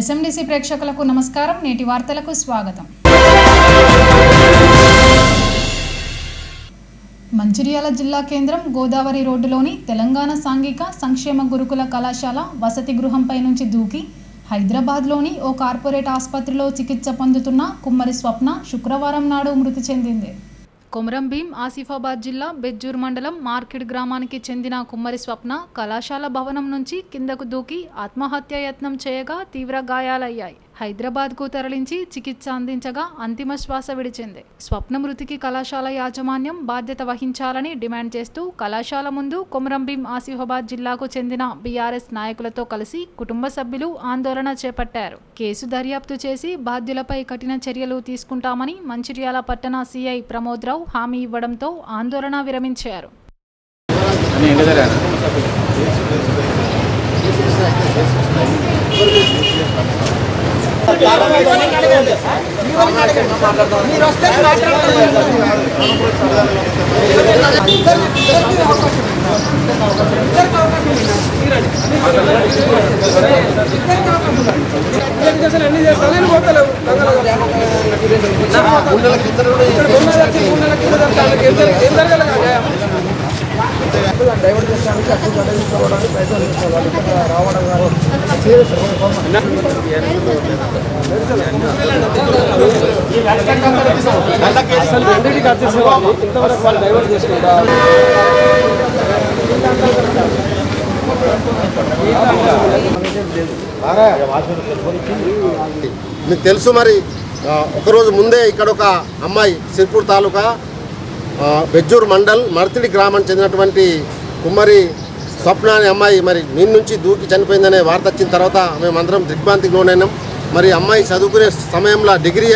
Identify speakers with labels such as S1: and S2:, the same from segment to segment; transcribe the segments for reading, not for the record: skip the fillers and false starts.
S1: ఎస్ఎండిసి ప్రేక్షకులకు నమస్కారం. నేటి వార్తలకు స్వాగతం. మంచిర్యాల జిల్లా కేంద్రం గోదావరి రోడ్డులోని తెలంగాణ సాంఘిక సంక్షేమ గురుకుల కళాశాల వసతి గృహంపై నుంచి దూకి హైదరాబాద్లోని ఓ కార్పొరేట్ ఆసుపత్రిలో చికిత్స పొందుతున్న కుమ్మరి స్వప్న శుక్రవారం నాడు మృతి చెందింది. కొమరం భీం ఆసిఫాబాద్ జిల్లా బెజ్జూర్ మండలం మార్కెట్ గ్రామానికి చెందిన కుమ్మరి స్వప్న కళాశాల భవనం నుంచి కిందకు దూకి ఆత్మహత్య యత్నం చేయగా తీవ్ర గాయాలయ్యాయి. హైదరాబాద్కు తరలించి చికిత్స అందించగా అంతిమ శ్వాస విడిచింది. స్వప్న మృతికి కళాశాల యాజమాన్యం బాధ్యత వహించాలని డిమాండ్ చేస్తూ కళాశాల ముందు కొమరం భీం ఆసిఫాబాద్ జిల్లాకు చెందిన బీఆర్ఎస్ నాయకులతో కలిసి కుటుంబ సభ్యులు ఆందోళన చేపట్టారు. కేసు దర్యాప్తు చేసి బాధ్యులపై కఠిన చర్యలు తీసుకుంటామని మంచిర్యాల పట్టణ సిఐ ప్రమోద్ రావు హామీ ఇవ్వడంతో ఆందోళన విరమించారు.
S2: డైవర్ట్ చేసడానికి అటు తీసుకోవడానికి ప్రయత్నం రావడం డైవర్ట్ చేసుకుంటా
S3: మీకు తెలుసు. మరి ఒకరోజు ముందే ఇక్కడ ఒక అమ్మాయి సిర్పూర్ తాలూకా బెజ్జూర్ మండల్ మర్తిడి గ్రామానికి చెందినటువంటి కుమ్మరి స్వప్న అనే అమ్మాయి మరి నీళ్ళ నుంచి దూకి చనిపోయిందనే వార్త వచ్చిన తర్వాత మేమందరం దిగ్భ్రాంతికి లోనైనాం. మరి అమ్మాయి చదువుకునే సమయంలో డిగ్రీ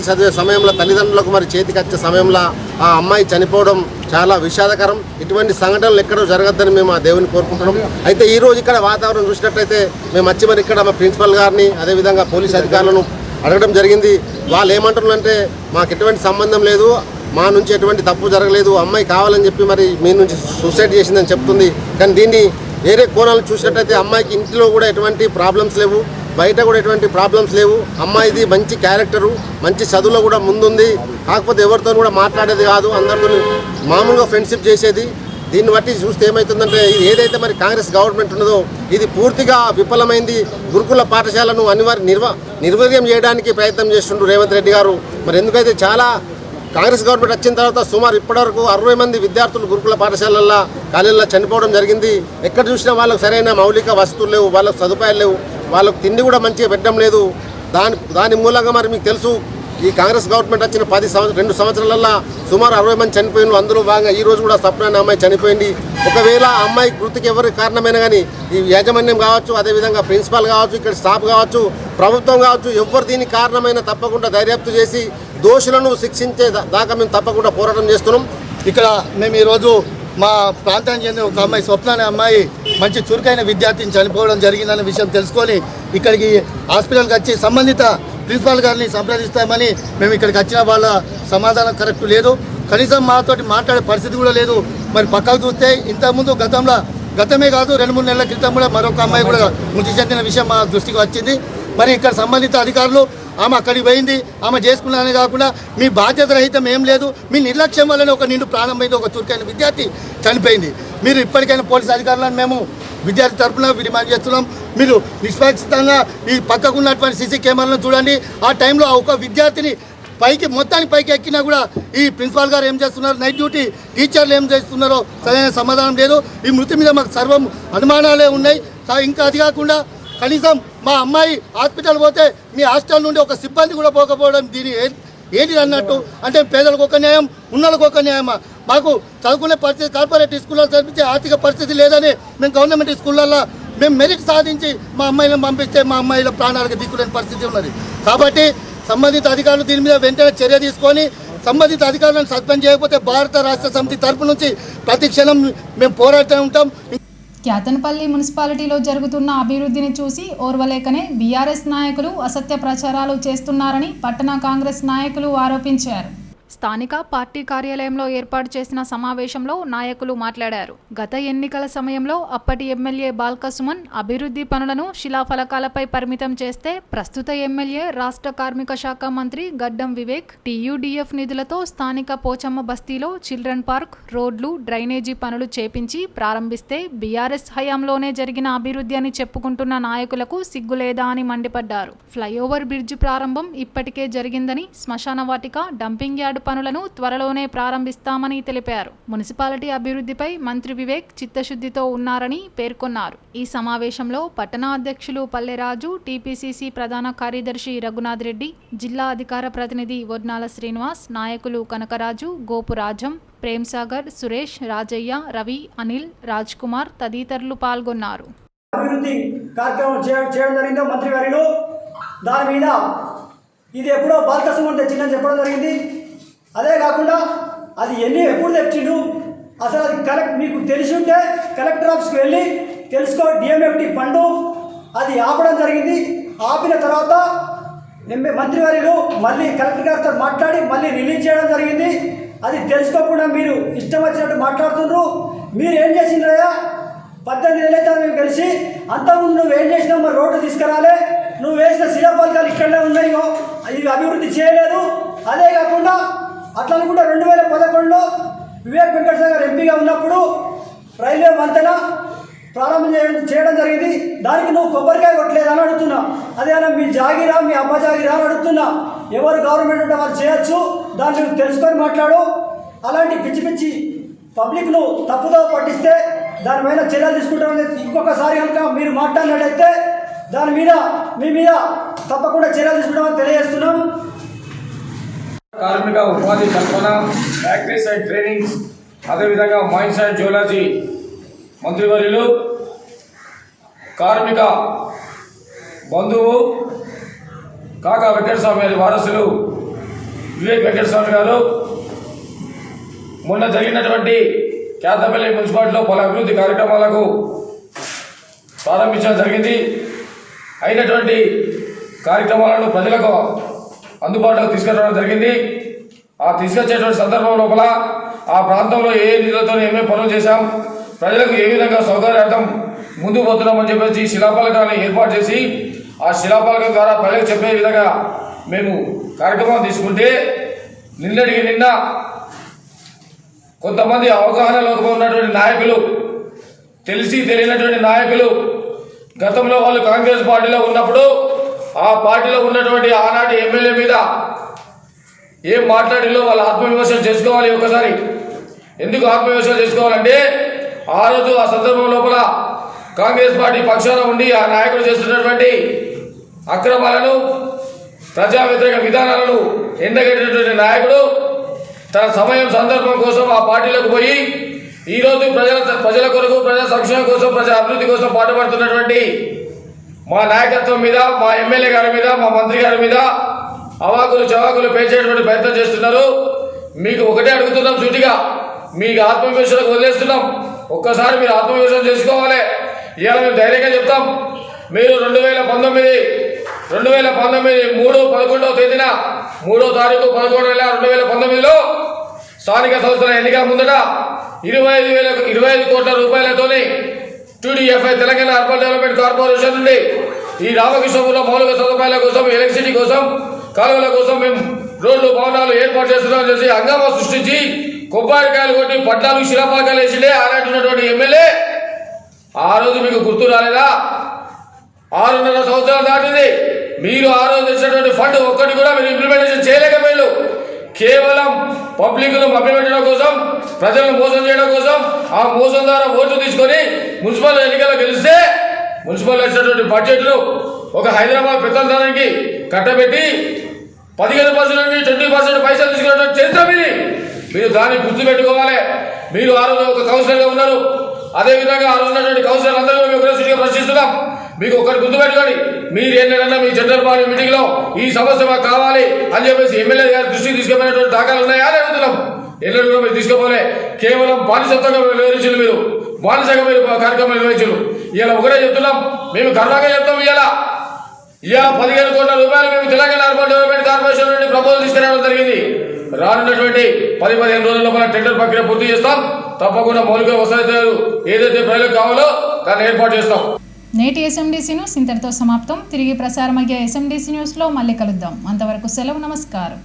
S3: చదివే సమయంలో తల్లిదండ్రులకు మరి చేతికి వచ్చే సమయంలో ఆ అమ్మాయి చనిపోవడం చాలా విషాదకరం. ఇటువంటి సంఘటనలు ఎక్కడో జరగద్దని మేము ఆ దేవుని కోరుకుంటున్నాం. అయితే ఈరోజు ఇక్కడ వాతావరణం చూసినట్టయితే మేము వచ్చి మరి ఇక్కడ మా ప్రిన్సిపల్ గారిని అదేవిధంగా పోలీస్ అధికారులను అడగడం జరిగింది. వాళ్ళు ఏమంటున్నారంటే మాకు ఎటువంటి సంబంధం లేదు, మా నుంచి ఎటువంటి తప్పు జరగలేదు, అమ్మాయి కావాలని చెప్పి మరి మీ నుంచి సూసైడ్ చేసిందని చెప్తుంది. కానీ దీన్ని వేరే కోణాలు చూసినట్టయితే అమ్మాయికి ఇంట్లో కూడా ఎటువంటి ప్రాబ్లమ్స్ లేవు, బయట కూడా ఎటువంటి ప్రాబ్లమ్స్ లేవు. అమ్మాయిది మంచి క్యారెక్టరు, మంచి చదువులో కూడా ముందుంది. కాకపోతే ఎవరితో కూడా మాట్లాడేది కాదు, అందరితో మామూలుగా ఫ్రెండ్షిప్ చేసేది. దీన్ని బట్టి చూస్తే ఏమవుతుందంటే ఏదైతే మరి కాంగ్రెస్ గవర్నమెంట్ ఉన్నదో ఇది పూర్తిగా విఫలమైంది. గురుకుల పాఠశాలను నిర్వీర్యం చేయడానికి ప్రయత్నం చేస్తుండ్రు రేవంత్ రెడ్డి గారు. మరి ఎందుకైతే చాలా కాంగ్రెస్ గవర్నమెంట్ వచ్చిన తర్వాత సుమారు ఇప్పటివరకు 60 మంది విద్యార్థులు గురుకుల పాఠశాలల్లో కాలేజీల్లో చనిపోవడం జరిగింది. ఎక్కడ చూసినా వాళ్ళకు సరైన మౌలిక వసతులు లేవు, వాళ్ళకు సదుపాయాలు లేవు, వాళ్ళకు తిండి కూడా మంచిగా పెట్టడం లేదు. దాని మూలంగా మరి మీకు తెలుసు ఈ కాంగ్రెస్ గవర్నమెంట్ వచ్చిన 2 సంవత్సరాలల్లో సుమారు 60 మంది చనిపోయిన. అందులో భాగంగా ఈ రోజు కూడా స్వప్న అనే అమ్మాయి చనిపోయింది. ఒకవేళ ఆ అమ్మాయి మృతికి ఎవరి కారణమైనా కానీ ఈ యాజమాన్యం కావచ్చు, అదేవిధంగా ప్రిన్సిపాల్ కావచ్చు, ఇక్కడ స్టాఫ్ కావచ్చు, ప్రభుత్వం కావచ్చు, ఎవరు దీనికి కారణమైనా తప్పకుండా దర్యాప్తు చేసి దోషులను శిక్షించే దాకా మేము తప్పకుండా పోరాటం చేస్తున్నాం.
S2: ఇక్కడ మేము ఈరోజు మా ప్రాంతానికి చెందిన ఒక అమ్మాయి స్వప్న అనే అమ్మాయి మంచి చురుకైన విద్యార్థిని చనిపోవడం జరిగిందనే విషయం తెలుసుకొని ఇక్కడికి హాస్పిటల్కి వచ్చి సంబంధిత ప్రిన్సిపాల్ గారిని సంప్రదిస్తామని మేము ఇక్కడికి వచ్చిన వాళ్ళ సమాధానం కరెక్ట్ లేదు. కనీసం మాతోటి మాట్లాడే పరిస్థితి కూడా లేదు. మరి పక్కకు చూస్తే ఇంతకుముందు గతమే కాదు 2-3 నెలల క్రితం కూడా మరొక అమ్మాయి కూడా మృతి చెందిన విషయం మా దృష్టికి వచ్చింది. మరి ఇక్కడ సంబంధిత అధికారులు ఆమె అక్కడికి పోయింది, ఆమె చేసుకున్నానే కాకుండా మీ బాధ్యత రహితం ఏం లేదు, మీ నిర్లక్ష్యం వల్లనే ఒక నిండు ప్రాణం పోయింది, ఒక చురుకైన విద్యార్థి చనిపోయింది. మీరు ఇప్పటికైనా పోలీస్ అధికారులను మేము విద్యార్థి తరఫున డిమాండ్ చేస్తున్నాం. మీరు నిష్పక్షితంగా ఈ పక్కకున్నటువంటి సీసీ కెమెరాలను చూడండి. ఆ టైంలో ఒక విద్యార్థిని మొత్తానికి పైకి ఎక్కినా కూడా ఈ ప్రిన్సిపాల్ గారు ఏం చేస్తున్నారు, నైట్ డ్యూటీ టీచర్లు ఏం చేస్తున్నారో సరైన సమాధానం లేదు. ఈ మృతి మీద మాకు సర్వం అనుమానాలే ఉన్నాయి. ఇంకా అది కాకుండా కనీసం మా అమ్మాయి హాస్పిటల్ పోతే మీ హాస్టల్ నుండి ఒక సిబ్బంది కూడా పోకపోవడం దీని ఏంటి అన్నట్టు. అంటే పేదలకు ఒక న్యాయం, ఉన్నలకు ఒక న్యాయమా? మాకు చదువుకునే పరిస్థితి కార్పొరేట్ స్కూల్లో చదివించే ఆర్థిక పరిస్థితి లేదని మేము గవర్నమెంట్ స్కూళ్ళల్లో మేము మెరిట్ సాధించి మా అమ్మాయిలను పంపిస్తే మా అమ్మాయిల ప్రాణాలకు దిక్కులేని పరిస్థితి ఉన్నది. కాబట్టి సంబంధిత అధికారులు దీని మీద వెంటనే చర్య తీసుకొని సంబంధిత అధికారులను సస్పెండ్ చేయకపోతే భారత రాష్ట్ర సమితి తరపు నుంచి ప్రతి క్షణం మేము పోరాడుతూ ఉంటాం.
S1: క్యాతన్పల్లి మున్సిపాలిటీలో జరుగుతున్న అభివృద్ధిని చూసి ఓర్వలేకనే బీఆర్ఎస్ నాయకులు అసత్య ప్రచారాలు చేస్తున్నారని పట్టణ కాంగ్రెస్ నాయకులు ఆరోపించారు. స్థానిక పార్టీ కార్యాలయంలో ఏర్పాటు చేసిన సమావేశంలో నాయకులు మాట్లాడారు. గత ఎన్నికల సమయంలో అప్పటి ఎమ్మెల్యే బాల్క సుమన్ అభివృద్ధి పనులను శిలాఫలకాలపై పరిమితం చేస్తే ప్రస్తుత ఎమ్మెల్యే రాష్ట్ర కార్మిక శాఖ మంత్రి గడ్డం వివేక్ టీయూడీఎఫ్ నిధులతో స్థానిక పోచమ్మ బస్తీలో చిల్డ్రన్ పార్క్, రోడ్లు, డ్రైనేజీ పనులు చేపించి ప్రారంభిస్తే బీఆర్ఎస్ హయాంలోనే జరిగిన అభివృద్ధి అని చెప్పుకుంటున్న నాయకులకు సిగ్గులేదా అని మండిపడ్డారు. ఫ్లైఓవర్ బ్రిడ్జి ప్రారంభం ఇప్పటికే జరిగిందని, శ్మశాన వాటిక, డంపింగ్ యార్డ్ పనులను త్వరలోనే ప్రారంభిస్తామని తెలిపారు. మున్సిపాలిటీ అభివృద్ధిపై మంత్రి వివేక్ చిత్తశుద్ధితో ఉన్నారని పేర్కొన్నారు. ఈ సమావేశంలో పట్టణ అధ్యక్షులు పల్లెరాజు, టీపీసీసీ ప్రధాన కార్యదర్శి రఘునాథ్ రెడ్డి, జిల్లా అధికార ప్రతినిధి వడ్నాల శ్రీనివాస్, నాయకులు కనకరాజు, గోపురాజం, ప్రేమ్సాగర్, సురేష్, రాజయ్య, రవి, అనిల్, రాజ్ కుమార్ తదితరులు పాల్గొన్నారు.
S4: అభివృద్ధి కార్యక్రమం చేయడం జరిగిందో మంత్రి గారిలో దాని మీద ఇది ఎప్పుడో బాల్క సుమన్ తెచ్చిందని చెప్పడం జరిగింది. అదే కాకుండా అది ఎప్పుడు తెచ్చిండు అసలు అది మీకు తెలిసి ఉంటే కలెక్టర్ ఆఫీస్కి వెళ్ళి తెలుసుకో. డిఎంఎఫ్టి ఫండు అది ఆపడం జరిగింది. ఆపిన తర్వాత మంత్రి గారిలో మళ్ళీ కలెక్టర్ గారితో మాట్లాడి మళ్ళీ రిలీజ్ చేయడం జరిగింది. అది తెలుసుకోకుండా మీరు ఇష్టం వచ్చినట్టు మాట్లాడుతున్నారు. మీరు ఏం చేసిండ్రయ్యా? 18 ఏళ్ళైతే మేము కలిసి అంతకుముందు నువ్వు ఏం చేసినావు? మరి రోడ్డు తీసుకురాలే, నువ్వు వేసిన శిలాఫలకాలు ఇక్కడనే ఉన్నాయో ఇవి అభివృద్ధి చేయలేదు. అదే కాకుండా అట్లా అనుకుంటే 2011లో వివేక్ వెంకటేశ్వర గారు ఎంపీగా ఉన్నప్పుడు రైల్వే వంతెన ప్రారంభం చేయడం జరిగింది. దానికి నువ్వు కొబ్బరికాయ కొట్టలేదని అడుగుతున్నా. అదేనా మీ జాగిరా, మీ అమ్మ జాగిరా అని అడుగుతున్నా. ఎవరు గవర్నమెంట్ ఉంటే వాళ్ళు చేయొచ్చు, దాన్ని నువ్వు తెలుసుకొని మాట్లాడు. అలాంటి పిచ్చి పిచ్చి పబ్లిక్ను తప్పుదో పట్టిస్తే దానిపైన చర్యలు తీసుకుంటామని ఇంకొకసారి కనుక మీరు మాట్లాడినట్లయితే దాని మీద మీ మీద తప్పకుండా చర్యలు తీసుకుంటామని తెలియజేస్తున్నాం.
S5: కార్మిక ఉపాధి కల్పన, ఫ్యాక్టరీస్ అండ్ ట్రైనింగ్స్, అదేవిధంగా మైన్స్ అండ్ జియోలజీ మంత్రివర్యులు, కార్మిక బంధువు కాకా వెంకటస్వామి గారి వారసులు వివేక్ వెంకటస్వామి గారు మొన్న జరిగినటువంటి కేతపల్లి మున్సిపాలిటీలో పలు అభివృద్ధి కార్యక్రమాలకు ప్రారంభించడం జరిగింది. అయినటువంటి కార్యక్రమాలను ప్రజలకు అందుబాటులోకి తీసుకురావడం జరిగింది. ఆ తీసుకొచ్చేటువంటి సందర్భం లోపల ఆ ప్రాంతంలో ఏ నిధులతో ఏమేమి పనులు చేశాం, ప్రజలకు ఏ విధంగా సౌకర్యార్థం ముందుకు పోతున్నామని చెప్పేసి శిలాఫలకాలను ఏర్పాటు చేసి ఆ శిలాఫలకం ద్వారా ప్రజలకు చెప్పే విధంగా మేము కార్యక్రమం తీసుకుంటే నిన్నటికి నిన్న కొంతమంది అవగాహనలోకి ఉన్నటువంటి నాయకులు, తెలిసి తెలియనటువంటి నాయకులు, గతంలో వాళ్ళు కాంగ్రెస్ పార్టీలో ఉన్నప్పుడు ఆ పార్టీలో ఉన్నటువంటి ఆనాటి ఎమ్మెల్యే మీద ఏం మాట్లాడిలో వాళ్ళు ఆత్మవిమర్శనం చేసుకోవాలి. ఒకసారి ఎందుకు ఆత్మవిమర్శన చేసుకోవాలంటే ఆ రోజు ఆ సందర్భం లోపల కాంగ్రెస్ పార్టీ పక్షాన ఉండి ఆ నాయకులు చేస్తున్నటువంటి అక్రమాలను, ప్రజా వ్యతిరేక విధానాలను ఎండగట్టినటువంటి నాయకుడు తన సమయం సందర్భం కోసం ఆ పార్టీలోకి పోయి ఈరోజు ప్రజల కొరకు, ప్రజా సంక్షేమం కోసం, ప్రజా అభివృద్ధి కోసం పాటుపడుతున్నటువంటి మా నాయకత్వం మీద, మా ఎమ్మెల్యే గారి మీద, మా మంత్రి గారి మీద అవాకులు చవాకులు పెంచేటువంటి ప్రయత్నం చేస్తున్నారు. మీకు ఒకటే అడుగుతున్నాం సూటిగా, మీకు ఆత్మవిమర్శలకు వదిలేస్తున్నాం. ఒక్కసారి మీరు ఆత్మవిమర్శనం చేసుకోవాలి. ఇవాళ మేము ధైర్యంగా చెప్తాం. మీరు 2019 3/11 తేదీన 3వ తారీఖు 11 నెల 2019లో స్థానిక సంస్థల ఎన్నికల ముందట 25 కోట్ల రూపాయలతోని టీడీఎఫ్ఐ తెలంగాణ అర్బన్ డెవలప్మెంట్ కార్పొరేషన్ నుండి ఈ రామకృష్ణపురంలో మౌలిక సదుపాయాల కోసం, ఎలక్ట్రిసిటీ కోసం, కాలువల కోసం మేము రోడ్లు, భవనాలు ఏర్పాటు చేస్తున్నామని చేసి హంగామా సృష్టించి కొబ్బరికాయలు కొట్టి 14 శిలాఫలకాలు వేసిండే ఆనాటున్నటువంటి ఎమ్మెల్యే. ఆ రోజు మీకు గుర్తు రాలేదా? 6.5 సంవత్సరాలు దాటింది. మీరు ఆ రోజు తెచ్చినటువంటి ఫండ్ ఒక్కటి కూడా మీరు ఇంప్లిమెంటేషన్ చేయలేకపోయారు. కేవలం పబ్లిక్ను మభ్యపెట్టడం కోసం, ప్రజలను మోసం చేయడం కోసం, ఆ మోసం ద్వారా ఓట్లు తీసుకొని మున్సిపల్ ఎన్నికల్లో గెలిస్తే మున్సిపల్ వచ్చినటువంటి బడ్జెట్ను ఒక హైదరాబాద్ పెద్దదానికి కట్టబెట్టి 15% నుండి 20% పైసలు తీసుకున్నటువంటి చరిత్ర మీది. మీరు దాన్ని గుర్తుపెట్టుకోవాలి. మీరు ఆ రోజు ఒక కౌన్సిలర్గా ఉన్నారు. అదేవిధంగా ఆ రోజు ఉన్నటువంటి కౌన్సిలర్ అందరూ మేము ఒకసారిగా ప్రశ్నిస్తున్నాం. మీకు ఒకటి గుర్తుపెట్టుకోండి, మీరు ఏంటంటే మీ జనరల్ బాడీ మీటింగ్లో ఈ సమస్య మాకు కావాలి అని చెప్పేసి ఎమ్మెల్యే గారి దృష్టికి తీసుకుపోయినటువంటి దాఖలు ఉన్నాయా అని అడుగుతున్నాం. ఎన్నడూ కూడా మీరు తీసుకోపోలే. కేవలం బానిసత్వంగా నిర్వహించారు. మీరు బానిసగా మీరు కార్యక్రమం నిర్వహించారు. ఇలా ఒకటే చెప్తున్నాం, మేము గర్వంగా చెప్తాం. ఇలా ఇవాళ 15 కోట్ల రూపాయలు మేము తెలంగాణ అర్బన్ డెవలప్మెంట్ కార్పొరేషన్ నుండి ప్రపోజల్ తీసుకురావడం జరిగింది. రానున్నటువంటి 10-15 రోజుల లోపల టెండర్ ప్రక్రియ పూర్తి చేస్తాం. తప్పకుండా మౌలిక వసతులు ఏదైతే ప్రజలకు కావాలో దాన్ని ఏర్పాటు చేస్తాం.
S1: నేటి ఎస్ఎండిసి న్యూస్ ఇంతటితో సమాప్తం. తిరిగి ప్రసారమయ్యే ఎస్ఎండిసి న్యూస్లో మళ్ళీ కలుద్దాం. అంతవరకు సెలవు. నమస్కారం.